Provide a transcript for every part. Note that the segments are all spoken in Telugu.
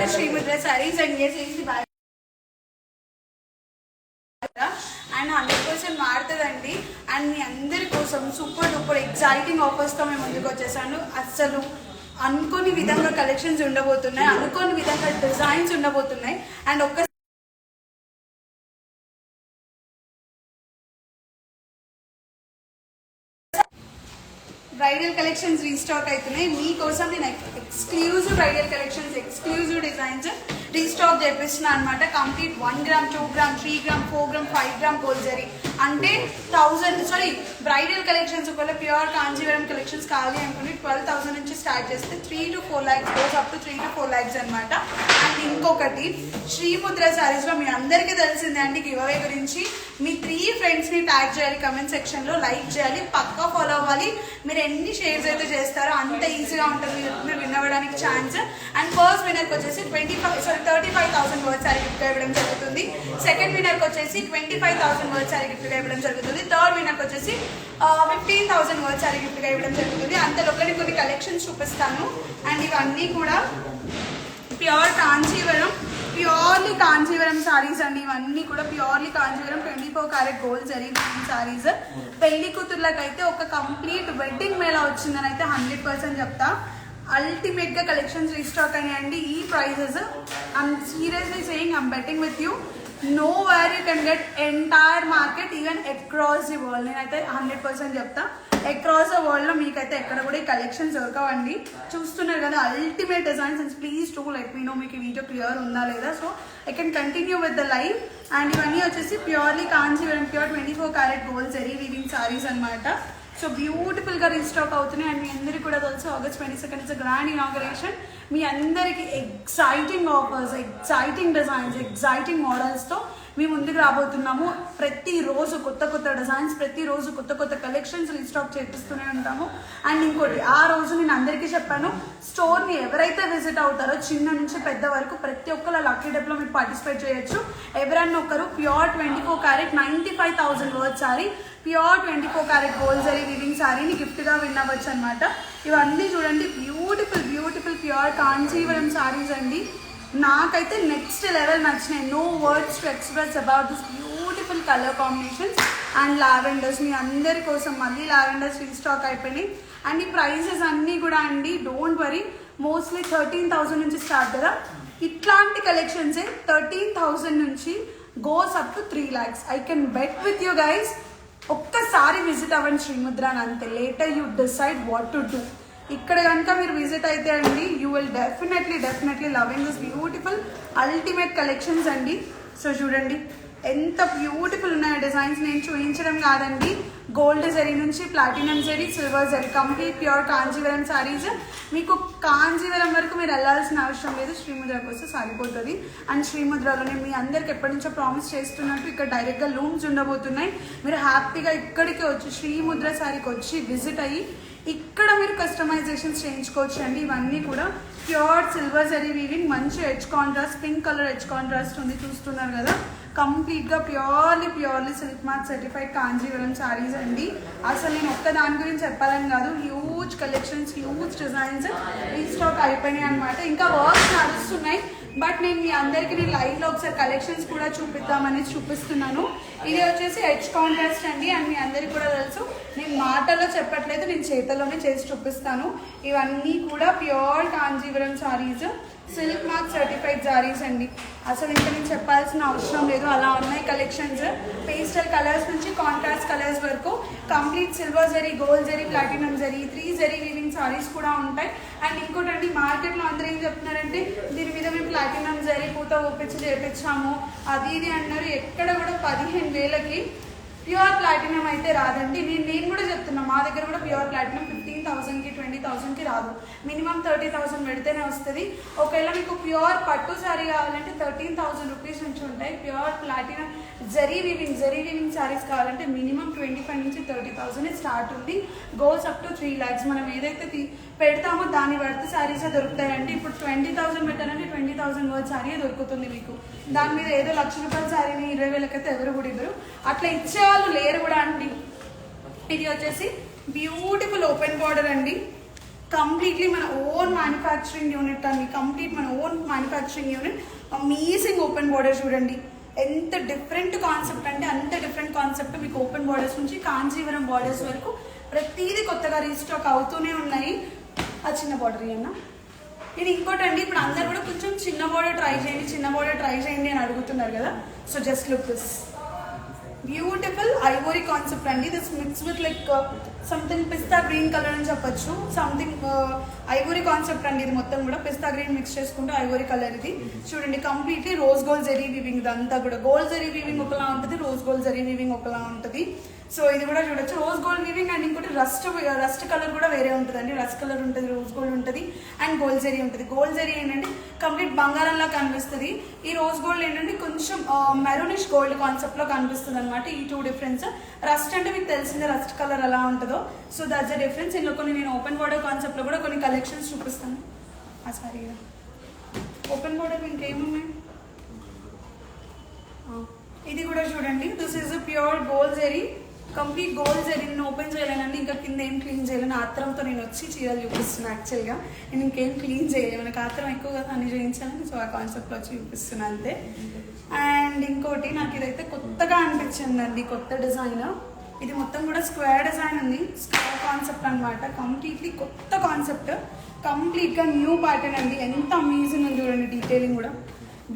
to Srimudra's Sarees, and yes, it is the bag. And 100% మారుతుందండి. And మీ అందరి కోసం సూపర్ డూపర్ ఎగ్జైటింగ్ ఆఫర్స్తో మేము ముందుకు వచ్చేసాను. అస్సలు అనుకోని విధంగా కలెక్షన్స్ ఉండబోతున్నాయి, అనుకోని విధంగా డిజైన్స్ ఉండబోతున్నాయి. అండ్ ఒక్క బ్రైడల్ కలెక్షన్స్ రీస్టాక్ అవుతున్నాయి. మీకోసం నేను exclusive bridal collections, exclusive designs restock చేపిస్తున్నా అనమాట. Complete 1 gram, 2 gram, 3 gram, 4 gram, 5 gram gold zari అంటే 1000 బ్రైడల్ కలెక్షన్స్ ఒకవేళ ప్యూర్ కాంజీవరం కలెక్షన్స్ కావాలి అనుకుని 12,000 నుంచి స్టార్ట్ చేస్తే 3 to 4 lakhs goes up to 3 to 4 lakhs అనమాట. అండ్ ఇంకొకటి శ్రీముద్ర శారీస్లో మీ అందరికీ తెలిసిందే అండి గివ్ అవే గురించి. మీ 3 ఫ్రెండ్స్ని ట్యాగ్ చేయాలి, కమెంట్ సెక్షన్లో లైక్ చేయాలి, పక్కా ఫాలో అవ్వాలి. మీరు ఎన్ని షేర్స్ అయితే చేస్తారో అంత ఈజీగా ఉంటుంది మీరు విన్ అవ్వడానికి ఛాన్స్. అండ్ ఫస్ట్ విన్నర్కి వచ్చేసి 35,000 వర్త్ శారీ గిఫ్ట్గా ఇవ్వడం జరుగుతుంది. సెకండ్ విన్నర్కి వచ్చేసి 25,000 వర్త్ శారీ గిఫ్ట్గా ఇవ్వడం జరుగుతుంది. థర్డ్ విన్నర్కి వచ్చేసి 15,000 వర్త్ శారీ గిఫ్ట్గా ఇవ్వడం జరుగుతుంది. అంతలోకి కొన్ని కలెక్షన్స్ చూపిస్తాను. అండ్ ఇవన్నీ కూడా ప్యూర్ కాంచీవరం, ప్యూర్లీ కాంచీవరం సారీస్ అండి. ఇవన్నీ కూడా ప్యూర్లీ కాంచీవరం 24 క్యారెట్ గోల్డ్ జరిగిన సారీస్. పెళ్లి కూతుర్లకు అయితే ఒక కంప్లీట్ వెడ్డింగ్ మేళా వచ్చిందని అయితే 100% చెప్తా. అల్టిమేట్ గా కలెక్షన్స్ రీస్టాక్ అయినాయండి. ఈ prices I'm seriously saying, I'm betting with you, nowhere you can get entire market even across the world. నేనైతే 100% చెప్తా, అక్రాస్ ద వరల్డ్ లో మీకైతే ఎక్కడ కూడా ఈ కలెక్షన్స్ దొరకవండి. చూస్తున్నారు కదా ultimate designs. And please to let me know మీకు ఈ వీడియో క్లియర్ ఉందా లేదా, so I can continue with the live. And ఇవన్నీ వచ్చేసి purely Kanjeevaram pure 24 carat gold zari weaving saris అనమాట. సో బ్యూటిఫుల్ గా రీస్టాక్ అవుతున్నాయి. అండ్ మీ అందరికీ కూడా తెలుసు August 22nd it's grand inauguration. మీ అందరికి exciting offers, exciting designs, exciting మోడల్స్తో మీ ముందుకు రాబోతున్నాము. ప్రతిరోజు కొత్త కొత్త డిజైన్స్, ప్రతిరోజు కొత్త కొత్త కలెక్షన్స్ రీస్టాక్ చేపిస్తూనే ఉంటాము. అండ్ ఇంకోటి, ఆ రోజు నేను అందరికీ చెప్పాను, స్టోర్ని ఎవరైతే విజిట్ అవుతారో చిన్న నుంచి పెద్ద వరకు ప్రతి ఒక్కరు లక్కీ డెప్లో మీరు పార్టిసిపేట్ చేయొచ్చు. ఎవరన్నా ఒకరు pure 24 carat 95,000 worth sari, pure 24 carat gold zari weaving సారీని గిఫ్ట్గా విన్ అవ్వచ్చు అనమాట. ఇవన్నీ చూడండి beautiful beautiful pure Kanchivaram saris అండి. నాకైతే నెక్స్ట్ లెవెల్ నచ్చినాయి. No words to express about this beautiful colour combinations. And lavenders మీ అందరి కోసం మళ్ళీ లావెండర్స్ రీస్టాక్ అయిపోయినాయి. అండ్ ఈ ప్రైజెస్ అన్నీ కూడా అండి డోంట్ వరీ, మోస్ట్లీ 13,000 నుంచి స్టార్ట్ కదా. ఇట్లాంటి కలెక్షన్సే 13,000 నుంచి goes up to 3 lakhs. I can bet with you guys. ఒక్కసారి విజిట్ అవ్వండి శ్రీముద్ర అని, అంతే. Later you decide what to do. ఇక్కడ కనుక మీరు విజిట్ అయితే అండి you will definitely loving this beautiful ultimate collections అండి. సో చూడండి ఎంత బ్యూటిఫుల్ ఉన్నాయో డిజైన్స్. నేను చూపించడం కాదండి, గోల్డ్ జరీ నుంచి platinum zari, silver zari, complete pure Kanjeevaram saris. మీకు కాంజీవరం వరకు మీరు వెళ్ళాల్సిన అవసరం లేదు, శ్రీముద్రకు వస్తే సరిపోతుంది. అండ్ శ్రీముద్రలో నేను మీ అందరికి ఎప్పటి నుంచో ప్రామిస్ చేస్తున్నట్టు ఇక్కడ డైరెక్ట్గా లూమ్స్ ఉండబోతున్నాయి. మీరు హ్యాపీగా ఇక్కడికి వచ్చి శ్రీముద్ర సారీకి వచ్చి విజిట్ అయ్యి ఇక్కడ మీరు కస్టమైజేషన్స్ చేయించుకోవచ్చు అండి. ఇవన్నీ కూడా ప్యూర్ సిల్వర్ జరీ వీవింగ్, మంచి edge contrast, pink colour edge contrast ఉంది, చూస్తున్నారు కదా. కంప్లీట్గా purely silk mark certified Kanjeevaram saris అండి. అసలు నేను ఒక్క దాని గురించి చెప్పాలని కాదు, huge collections, huge designs restock అయిపోయినాయి అనమాట. ఇంకా వర్క్స్ నడుస్తున్నాయి, బట్ నేను మీ అందరికీ నేను లైవ్లో ఒకసారి కలెక్షన్స్ కూడా చూపిద్దామని చూపిస్తున్నాను. ఇది వచ్చేసి ఎడ్జ్ కాంట్రాస్ట్ అండి. అండ్ మీ అందరికీ కూడా తెలుసు, నేను మాటల్లో చెప్పట్లేదు, నేను చేతల్లోనే చేసి చూపిస్తాను. ఇవన్నీ కూడా pure Kanjeevaram saris, silk mark certified saris అండి. అసలు ఇంకా నేను చెప్పాల్సిన అవసరం లేదు, అలా ఉన్నాయి కలెక్షన్స్. పేస్టల్ కలర్స్ నుంచి కాంట్రాస్ట్ కలర్స్ వరకు complete silver zari, gold zari, platinum zari, 3 zari weaving saris కూడా ఉంటాయి. అండ్ ఇంకోటండి, మార్కెట్లో అందరూ ఏం చెప్తున్నారంటే దీని మీద మేము ప్లాటినం జరీ పూత ఒప్పించి చేపించాము అది ఇది అన్నారు. ఎక్కడ కూడా 15,000కి ప్యూర్ ప్లాటినం అయితే రాదండి. నేను కూడా చెప్తున్నా, మా దగ్గర కూడా ప్యూర్ ప్లాటినం 15,000కి 20,000కి రాదు, మినిమం 30,000 పెడితేనే వస్తుంది. ఒకవేళ మీకు ప్యూర్ పట్టు సారీ కావాలంటే 13,000 రూపీస్ నుంచి ఉంటాయి. Pure platinum zari weaving saris కావాలంటే మినిమం 25 నుంచి 30,000 స్టార్ట్ ఉంది. Goes up to 3 lakhs. మనం ఏదైతే పెడతామో దాని వర్త్ సారీసే దొరుకుతాయండి. ఇప్పుడు 20,000 పెట్టారంటే 20,000 వర్త్ సారీ దొరుకుతుంది మీకు. దాని మీద ఏదో ₹1,00,000 సారీని 20,000 అయితే ఎవరు కూడా ఇవ్వరు, అట్లా ఇచ్చేవాళ్ళు లేరు కూడా అండి. ఇది వచ్చేసి బ్యూటిఫుల్ ఓపెన్ బార్డర్ అండి. కంప్లీట్లీ మన ఓన్ మ్యానుఫ్యాక్చరింగ్ యూనిట్ అండి, కంప్లీట్ మన own manufacturing unit. Amazing open border చూడండి, ఎంత డిఫరెంట్ కాన్సెప్ట్ అంటే అంత డిఫరెంట్ కాన్సెప్ట్. మీకు ఓపెన్ బార్డర్స్ నుంచి కాంజీవరం బార్డర్స్ వరకు ప్రతిదీ కొత్తగా రీస్టాక్ అవుతూనే ఉన్నాయి. ఆ చిన్న బార్డర్ అన్న ఇది ఇంకోటి అండి, ఇప్పుడు అందరు కూడా కొంచెం చిన్న బార్డర్ ట్రై చేయండి, చిన్న బార్డర్ ట్రై చేయండి అని అడుగుతున్నారు కదా. So just look this beautiful ivory concept అండి. This mix with like something pista green colour అని చెప్పొచ్చు. సంథింగ్ ఐవోరీ కాన్సెప్ట్ అండి. ఇది మొత్తం కూడా పిస్తా గ్రీన్ మిక్స్ చేసుకుంటూ ఐవోరీ కలర్. ఇది చూడండి completely rose gold zari weaving. ఇదంతా కూడా గోల్డ్ జరీ వీవింగ్ ఒకలా ఉంటుంది, రోజ్ గోల్డ్ జరీ వీవింగ్ ఒకలా ఉంటుంది. సో ఇది కూడా చూడొచ్చు రోజ్ గోల్డ్ వీవింగ్. అండ్ ఇంకోటి రస్ట్ కలర్ కూడా వేరే ఉంటుంది అండి. రస్ట్ కలర్ ఉంటుంది, రోజ్ గోల్డ్ ఉంటుంది అండ్ గోల్డ్ జరీ ఉంటుంది. గోల్డ్ జరీ ఏంటంటే కంప్లీట్ బంగారంలా కనిపిస్తుంది. ఈ రోజ్ గోల్డ్ ఏంటంటే కొంచెం మెరూనిష్ గోల్డ్ కాన్సెప్ట్ లో కనిపిస్తుంది అనమాట. ఈ టూ డిఫరెన్స్. రస్ట్ అంటే మీకు తెలిసిందే రస్ట్ కలర్ ఎలా ఉంటుందో. So that's the difference. ఇందులో కొన్ని నేను ఓపెన్ బార్డర్ కాన్సెప్ట్ లో కూడా కొన్ని కలెక్షన్స్ చూపిస్తాను. సారీ ఓపెన్ బార్డర్ ఇంకేమున్నాయి, ఇది కూడా చూడండి. This is pure gold zari, complete gold zari. నేను ఓపెన్ చేయలేనండి, ఇంకా కింద ఏం క్లీన్ చేయలేను. ఆత్రంతో నేను వచ్చి చీరలు చూపిస్తున్నాను. యాక్చువల్గా నేను ఇంకేం క్లీన్ చేయలేదు, మనకు ఆత్రం ఎక్కువ కదా అన్ని చేయించాలని. సో ఆ కాన్సెప్ట్లో వచ్చి చూపిస్తున్నాను అంతే. అండ్ ఇంకోటి నాకు ఇదైతే కొత్తగా అనిపించిందండి, కొత్త డిజైన్. ఇది మొత్తం కూడా స్క్వేర్ డిజైన్ ఉంది, స్క్వేర్ కాన్సెప్ట్ అనమాట. కంప్లీట్లీ కొత్త కాన్సెప్ట్, కంప్లీట్గా న్యూ ప్యాటర్న్ అండి. ఎంత అమేజింగ్ ఉంది చూడండి, డీటెయిలింగ్ కూడా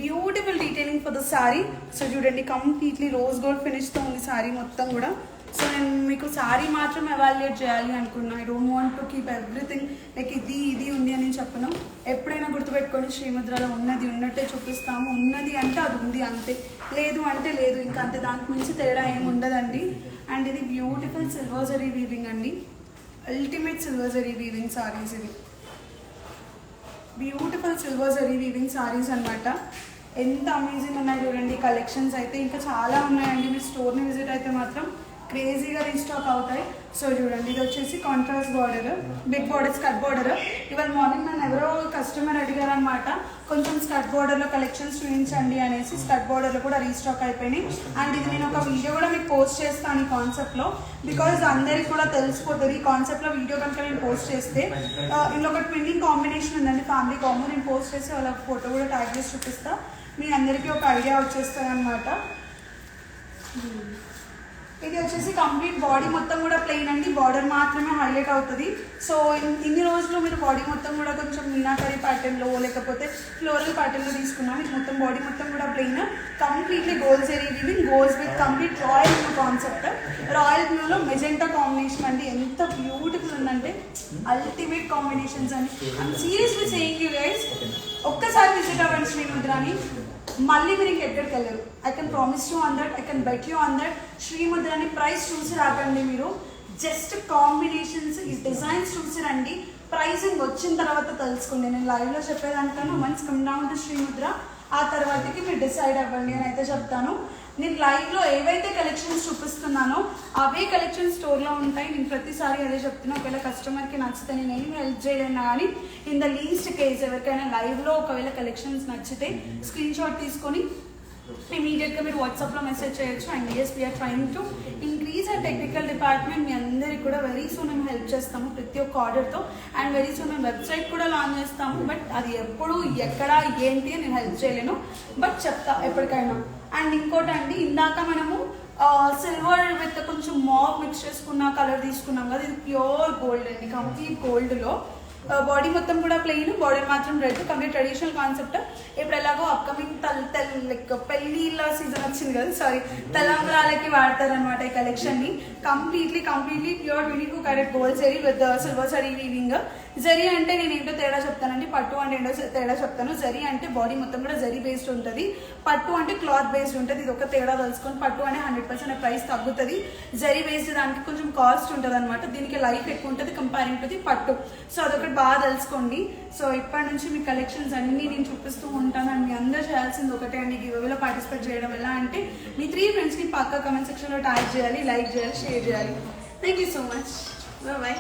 beautiful detailing for the sari. So చూడండి కంప్లీట్లీ రోజ్ గోల్డ్ ఫినిష్తో ఉంది శారీ మొత్తం కూడా. సో నేను మీకు శారీ మాత్రం ఎవాల్యుయేట్ చేయాలి అనుకున్నా. I don't want to keep everything like ఇది ఉంది అని చెప్పను. ఎప్పుడైనా గుర్తుపెట్టుకొని శ్రీముద్రలో ఉన్నది ఉన్నట్టే చూపిస్తాము. ఉన్నది అంటే అది ఉంది అంతే, లేదు అంటే లేదు, ఇంకా అంతే, దానికి మించి తేడా ఏమి ఉండదండి. అండ్ ఇది బ్యూటిఫుల్ సిల్వర్ జరీ వీవింగ్ అండి, ultimate silver zari weaving saris. ఇది beautiful silver zari weaving saris అనమాట. ఎంత అమేజింగ్ ఉన్నాయి చూడండి కలెక్షన్స్ అయితే. ఇంకా చాలా ఉన్నాయండి, మీరు స్టోర్ని విజిట్ అయితే మాత్రం క్రేజీగా రీస్టాక్ అవుతాయి. సో చూడండి ఇది వచ్చేసి contrast border, big border, skirt border. ఇవాళ మార్నింగ్ నన్ను ఎవరో కస్టమర్ అడిగారు అనమాట, కొంచెం స్కర్ట్ బార్డర్లో కలెక్షన్స్ చూపించండి అనేసి. స్కర్ట్ బార్డర్లో కూడా రీస్టాక్ అయిపోయినాయి. అండ్ ఇది నేను ఒక వీడియో కూడా మీకు పోస్ట్ చేస్తాను ఈ కాన్సెప్ట్లో, బికాజ్ అందరికి కూడా తెలిసిపోతుంది ఈ కాన్సెప్ట్లో. వీడియో కనుక నేను పోస్ట్ చేస్తే ఇందులో ఒక ట్విన్నింగ్ కాంబినేషన్ ఉందండి, ఫ్యామిలీ కాంబో. నేను పోస్ట్ చేసి వాళ్ళ ఫోటో కూడా ట్యాగ్ చేసి చూపిస్తా, మీ అందరికీ ఒక ఐడియా వచ్చేస్తుంది అనమాట. ఇది వచ్చేసి కంప్లీట్ బాడీ మొత్తం కూడా ప్లెయిన్ అండి, బార్డర్ మాత్రమే హైలైట్ అవుతుంది. సో ఇన్ని రోజులు మీరు బాడీ మొత్తం కూడా కొంచెం మీనాకరీ ప్యాటర్న్లో లేకపోతే ఫ్లోరల్ ప్యాటర్న్లో తీసుకున్నాం. ఇది మొత్తం బాడీ మొత్తం కూడా plain, completely gold zari weaving, goals with complete royal blue concept. Royal బ్లూలో మెజెంటా కాంబినేషన్ అండి, ఎంత బ్యూటిఫుల్ ఉందంటే అల్టిమేట్ కాంబినేషన్స్ అండి. I'm seriously saying you guys, ఒక్కసారి విజిట్ అవ్వండి శ్రీముద్రాని, మళ్ళీ మీరు ఇంకెక్కడికి వెళ్ళరు. I can promise you on that, I can bet you on that. శ్రీముద్రాని ప్రైస్ చూసి రాకండి మీరు, జస్ట్ కాంబినేషన్స్ ఈ డిజైన్స్ చూసి రండి. ప్రైసింగ్ వచ్చిన తర్వాత తెలుసుకోండి. నేను లైవ్లో చెప్పేదానికన్నా once come down to Srimudra, ఆ తర్వాతకి మీరు డిసైడ్ అవ్వండి అని అయితే చెప్తాను. నేను లైవ్లో ఏవైతే కలెక్షన్స్ చూపిస్తున్నానో అవే కలెక్షన్స్ స్టోర్లో ఉంటాయి. నేను ప్రతిసారి అదే చెప్తున్నా. ఒకవేళ కస్టమర్కి నచ్చితే నేను ఏమి హెల్ప్ చేయలేను, కానీ ఇన్ ద లీస్ట్ కేస్ ఎవరికైనా లైవ్లో ఒకవేళ కలెక్షన్స్ నచ్చితే స్క్రీన్ షాట్ తీసుకొని ఇమీడియట్గా మీరు వాట్సాప్లో మెసేజ్ చేయొచ్చు. And yes, we are trying to increase our technical department. మీ అందరికి కూడా వెరీ సూన్ మేము హెల్ప్ చేస్తాము ప్రతి ఒక్క ఆర్డర్తో. అండ్ వెరీ సూన్ మేము వెబ్సైట్ కూడా లాంచ్ చేస్తాము. బట్ అది ఎప్పుడు ఎక్కడ ఏంటి అని నేను హెల్ప్ చేయలేను, బట్ చెప్తా ఎప్పటికైనా. అండ్ ఇంకోటి అండి, ఇందాక మనము సిల్వర్ విత్ కొంచెం మావ్ మిక్స్ చేసుకున్న కలర్ తీసుకున్నాం కదా, ఇది ప్యూర్ గోల్డ్ అండి, కంప్లీట్ గోల్డ్లో. బాడీ మొత్తం కూడా ప్లెయిన్, బాడీ మాత్రం రెడ్, కంప్లీట్ ట్రెడిషనల్ కాన్సెప్ట్. ఇప్పుడు ఎలాగో అప్కమింగ్ లైక్ పెళ్ళిళ్ళ సీజన్ వచ్చింది కదా, సారీ తెలంగాణకి వాడతారనమాట ఈ కలెక్షన్ని. Completely pure 22 carat gold zari with silver zari weaving. Zari అంటే నేను ఏంటో తేడా చెప్తానండి, పట్టు అంటే ఏంటో తేడా చెప్తాను. జరీ అంటే బాడీ మొత్తం కూడా జరీ బేస్డ్ ఉంటుంది, పట్టు అంటే క్లాత్ బేస్డ్ ఉంటుంది. ఇది ఒక తేడా తెలుసుకొని, పట్టు అంటే 100% ప్రైస్ తగ్గుతుంది, జరీ బేస్డ్ దానికి కొంచెం కాస్ట్ ఉంటుంది అనమాట. దీనికి లైఫ్ ఎక్కువ ఉంటుంది కంపేరింగ్ టు ది పట్టు. సో అదొకటి బాగా తెలుసుకోండి. సో ఇప్పటి నుంచి మీ కలెక్షన్స్ అన్నీ నేను చూపిస్తూ ఉంటాను. అండ్ మీ అందరూ చేయాల్సింది ఒకటే అండి, గివ్అవేలో పార్టిసిపేట్ చేయడం. ఎలా అంటే మీ 3 ఫ్రెండ్స్ని పక్కా కమెంట్ సెక్షన్లో ట్యాగ్ చేయాలి, లైక్ చేయాలి, షేర్ చేయాలి. Thank you so much, bye.